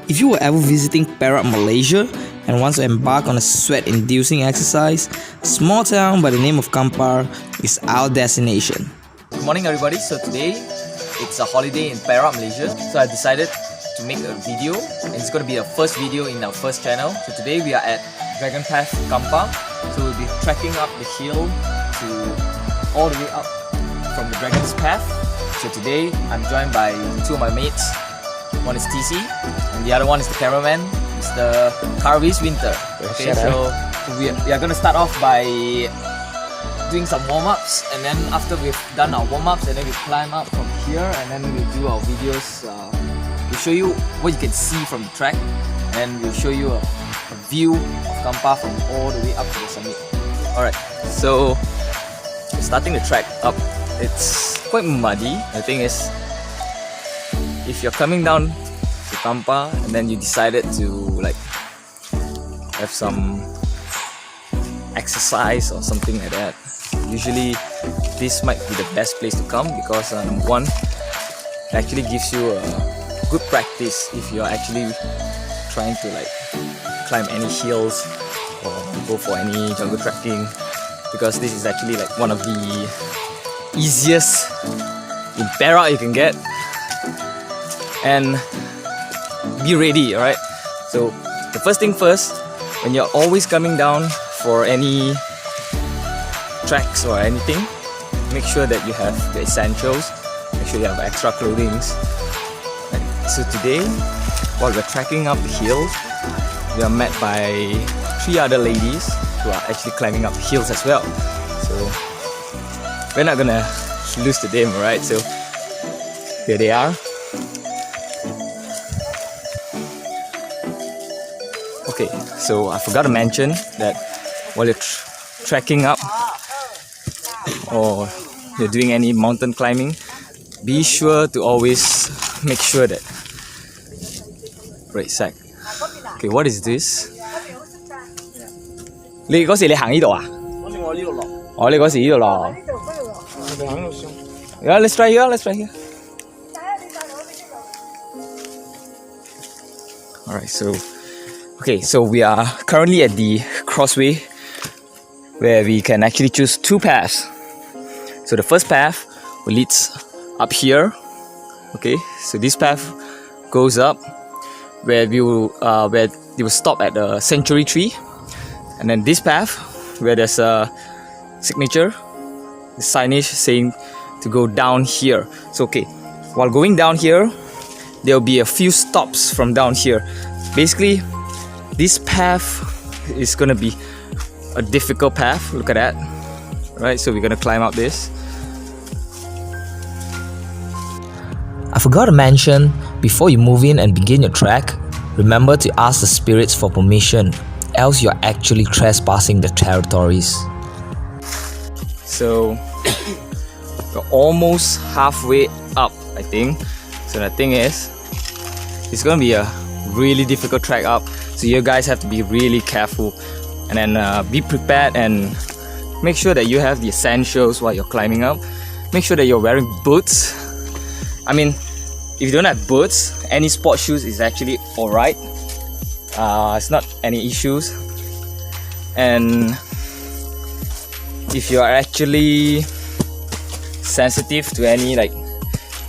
If you were ever visiting Perak, Malaysia and want to embark on a sweat-inducing exercise, a small town by the name of Kampar is our destination. Good morning everybody. So today it's a holiday in Perak, Malaysia. So I decided to make a video, and it's going to be the first video in our first channel. So today we are at Dragon Path, Kampar. So we'll be trekking up the hill to all the way up from the Dragon's Path. So today I'm joined by two of my mates. One is TC and the other one is the cameraman, Mr. Carvis Winter. Okay, so we are going to start off by doing some warm-ups, and then after we've done our warm-ups, and then we climb up from here, and then we'll do our videos. We'll show you what you can see from the track, and we'll show you a view of Kampar from all the way up to the summit. Alright, so we're starting the track up. It's quite muddy. The thing is, if you're coming down to Kampar and then you decided to like have some exercise or something like that, usually this might be the best place to come because number one, it actually gives you a good practice if you're actually trying to like climb any hills or go for any jungle trekking, because this is actually like one of the easiest in Perak you can get. And be ready, alright? So the first thing first, when you're always coming down for any tracks or anything, make sure that you have the essentials, make sure you have extra clothing. So today, while we're trekking up the hill, we are met by 3 other ladies who are actually climbing up the hills as well. So we're not gonna lose to them, alright? So here they are. Okay, so I forgot to mention that while you're trekking up or you're doing any mountain climbing, be sure to always make sure that sack. Okay, what is this? 你嗰時你行呢度啊？我呢度落。哦，你嗰時呢度落。Yeah, let's try here. Let's try here. Alright, so so we are currently at the crossway where we can actually choose 2 paths. So the first path leads up here. Okay, so this path goes up where you will stop at a century tree, and then this path where there's a signature, the signage saying to go down here. So okay, while going down here, there will be a few stops from down here. Basically, this path is gonna be a difficult path. Look at that. Right, so we're gonna climb up this. I forgot to mention, before you move in and begin your trek, remember to ask the spirits for permission, else you're actually trespassing the territories. So we're almost halfway up, I think. So the thing is, it's gonna be a really difficult trek up, so you guys have to be really careful, and then be prepared and make sure that you have the essentials while you're climbing up. Make sure that you're wearing boots. I mean, if you don't have boots, any sport shoes is actually alright. It's not any issues. And if you are actually sensitive to any like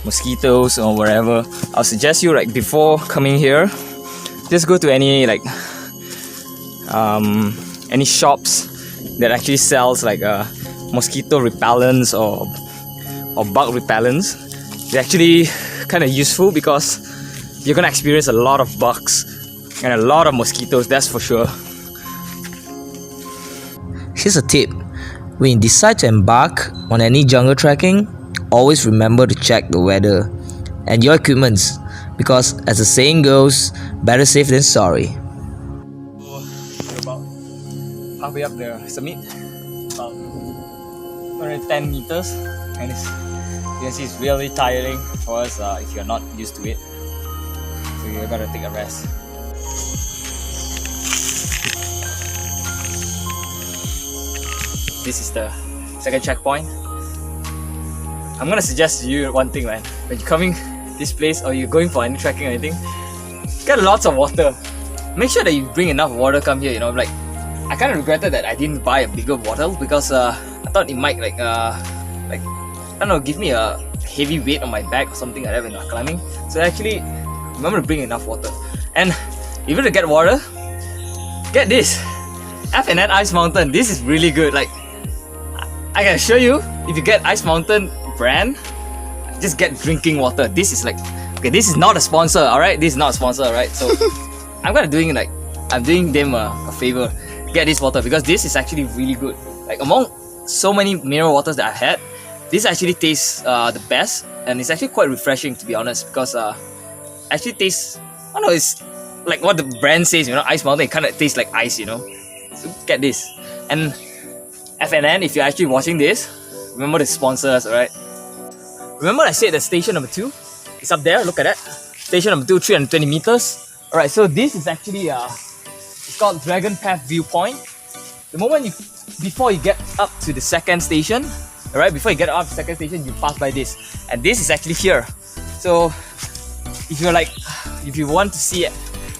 mosquitoes or whatever, I'll suggest you, like, before coming here, just go to any like any shops that actually sells like mosquito repellents or bug repellents. They're actually kind of useful because you're gonna experience a lot of bugs and a lot of mosquitoes, that's for sure. Here's a tip: when you decide to embark on any jungle trekking, always remember to check the weather and your equipments, because as the saying goes, better safe than sorry. We're about halfway up the summit, about 110 meters, and you can see it's really tiring for us if you're not used to it. So you're gonna take a rest. This is the second checkpoint. I'm gonna suggest to you one thing, man. When you're coming this place or you're going for any trekking or anything, Get lots of water. Make sure that you bring enough water come here, you know, like I kind of regretted that I didn't buy a bigger bottle because I thought it might like I don't know, give me a heavy weight on my back or something like that when you're climbing. So actually remember to bring enough water. And if you want to get water, get this F&N Ice Mountain. This is really good. Like I can assure you, if you get Ice Mountain brand, just get drinking water. This is like, okay, this is not a sponsor, alright? This is not a sponsor, alright? So I'm doing them a favor. Get this water because this is actually really good. Like among so many mineral waters that I've had, this actually tastes the best, and it's actually quite refreshing, to be honest, because actually tastes, I don't know, it's like what the brand says, you know, Ice Mountain, it kind of tastes like ice, you know. So get this. And F&N, if you're actually watching this, remember to sponsor us, alright? Remember I said that station number 2 is up there, look at that. Station number 2, 320 meters. Alright, so this is actually it's called Dragon Path Viewpoint. The moment before you get up to the second station, alright, before you get up to the second station, you pass by this. And this is actually here. So if you want to see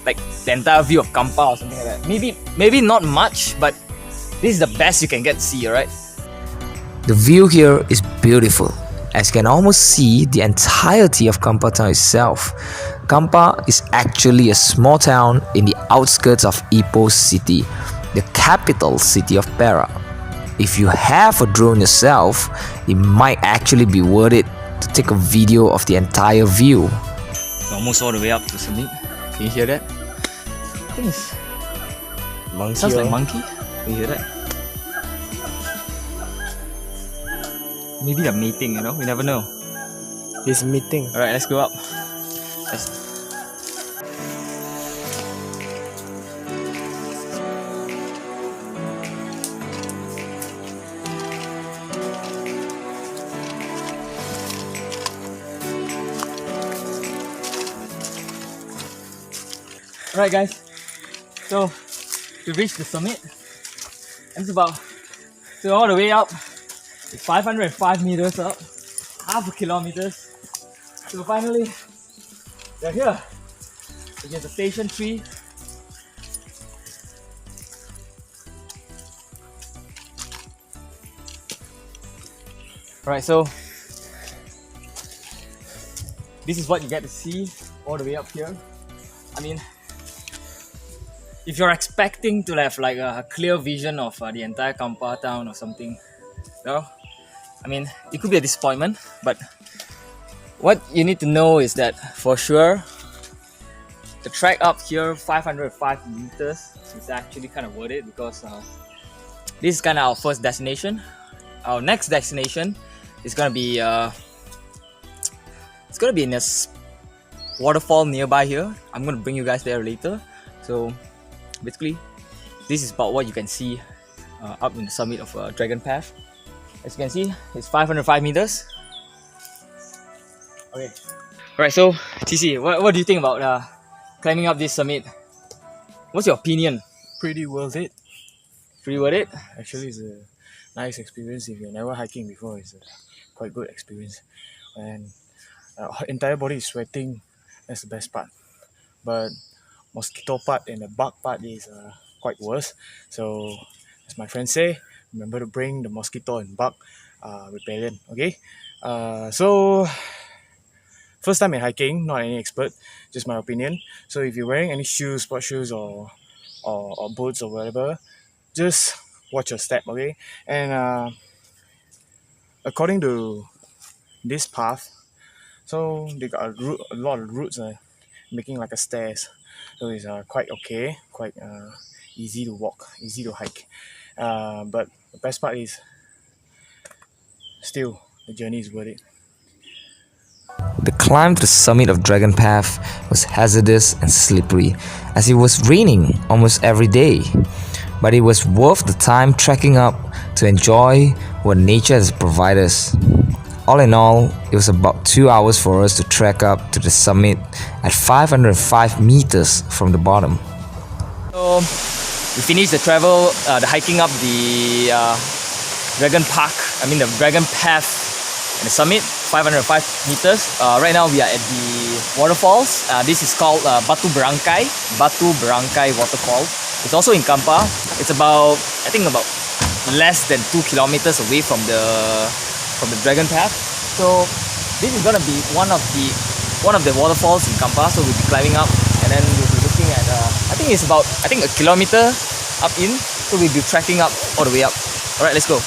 like the entire view of Kampar or something like that, maybe not much, but this is the best you can get to see, alright? The view here is beautiful, as you can almost see the entirety of Kampar town itself. Kampar is actually a small town in the outskirts of Ipoh city, the capital city of Perak. If you have a drone yourself, it might actually be worth it to take a video of the entire view. Almost all the way up to the summit. Can you hear that? I think it's Monkey. sounds like monkey. Can you hear that? Maybe they're mating, you know? We never know. It's meeting. Alright, let's go up. Alright guys, so we reached the summit, and it's about, so all the way up, it's 505 meters up, half a kilometer. So finally, we're here, which is the station 3. Alright, so this is what you get to see all the way up here. I mean, if you're expecting to have like a clear vision of the entire Kampar town or something, well, I mean, it could be a disappointment, but what you need to know is that for sure, the trek up here, 505 meters, is actually kind of worth it because this is kind of our first destination. Our next destination is gonna be it's gonna be in a waterfall nearby here. I'm gonna bring you guys there later. So basically, this is about what you can see up in the summit of Dragon Path. As you can see, it's 505 meters. Okay. Alright, so TC, what do you think about climbing up this summit? What's your opinion? Pretty worth it. Pretty worth it? Actually, it's a nice experience. If you've never hiking before, it's a quite good experience. And entire body is sweating. That's the best part. But mosquito part and the bug part is quite worse. So as my friends say, remember to bring the mosquito and bug repellent. Okay. So first time in hiking, not any expert, just my opinion. So if you're wearing any shoes, sport shoes or boots or whatever, just watch your step. Okay. And according to this path, so they got a lot of routes making like a stairs. So it's quite okay, quite easy to walk, easy to hike. But the best part is still the journey is worth it. The climb to the summit of Dragon Path was hazardous and slippery, as it was raining almost every day. But it was worth the time trekking up to enjoy what nature has provided us. All in all, it was about 2 hours for us to trek up to the summit at 505 meters from the bottom. So we finished the travel, the hiking up the Dragon Path and the summit, 505 meters. Right now we are at the waterfalls. This is called Batu Berangkai waterfall. It's also in Kampar. It's about, I think about less than 2 kilometers away from the Dragon Path. So this is gonna be one of the waterfalls in Kampar. So we'll be climbing up, and then we'll be looking at I think it's about a kilometer up in. So we'll be trekking up all the way up. All right, let's go.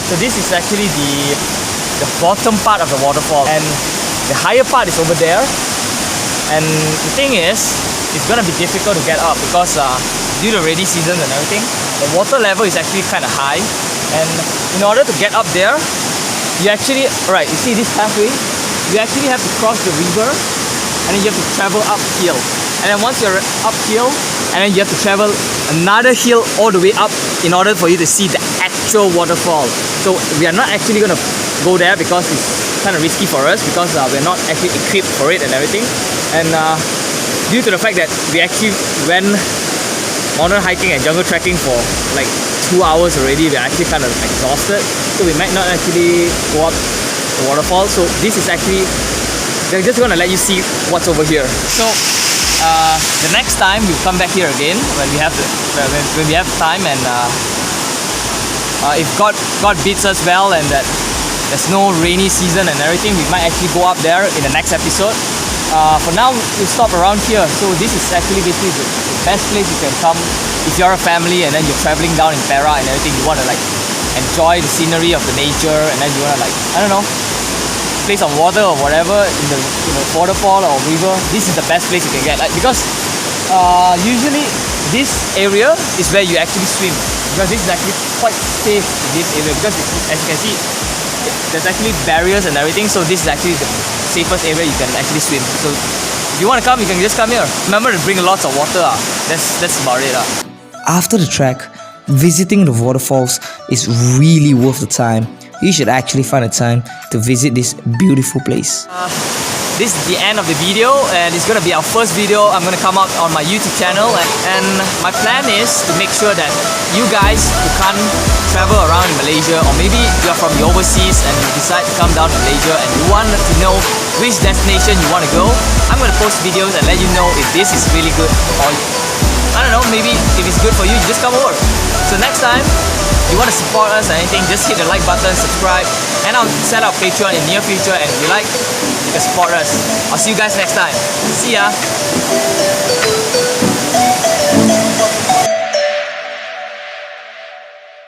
So this is actually the bottom part of the waterfall, and the higher part is over there. And the thing is, it's gonna be difficult to get up because due to rainy season and everything, the water level is actually kind of high. And in order to get up there, you actually, you see this pathway, you actually have to cross the river, and then you have to travel uphill. And then once you're uphill, and then you have to travel another hill all the way up in order for you to see the actual waterfall. So we are not actually going to go there because it's kind of risky for us, because we're not actually equipped for it and everything. And due to the fact that we actually went mountain hiking and jungle trekking for like 2 hours already, we're actually kind of exhausted. So we might not actually go up the waterfall. So this is actually, they're just going to let you see what's over here. So the next time we'll come back here again when we have time, and if God beats us well and that there's no rainy season and everything, we might actually go up there in the next episode. For now, we'll stop around here. So this is actually basically the best place you can come if you're a family and then you're traveling down in Perak and everything. You want to like enjoy the scenery of the nature, and then you want to like, I don't know, play some water or whatever in the waterfall or river. This is the best place you can get, like, because usually this area is where you actually swim, because this is actually quite safe in this area, because as you can see, there's actually barriers and everything. So this is actually the safest area you can actually swim. So if you want to come, you can just come here. Remember to bring lots of water. That's about it. After the trek, visiting the waterfalls is really worth the time. You should actually find a time to visit this beautiful place. This is the end of the video, and it's gonna be our first video. I'm gonna come out on my YouTube channel, and my plan is to make sure that you guys who can't travel around in Malaysia, or maybe you're from the overseas and you decide to come down to Malaysia and you want to know which destination you want to go, I'm gonna post videos and let you know if this is really good, or I don't know, maybe if it's good for you, you just come over. So next time you want to support us or anything, just hit the like button, subscribe, and I'll set up Patreon in the near future, and if you like, you can support us. I'll see you guys next time. See ya!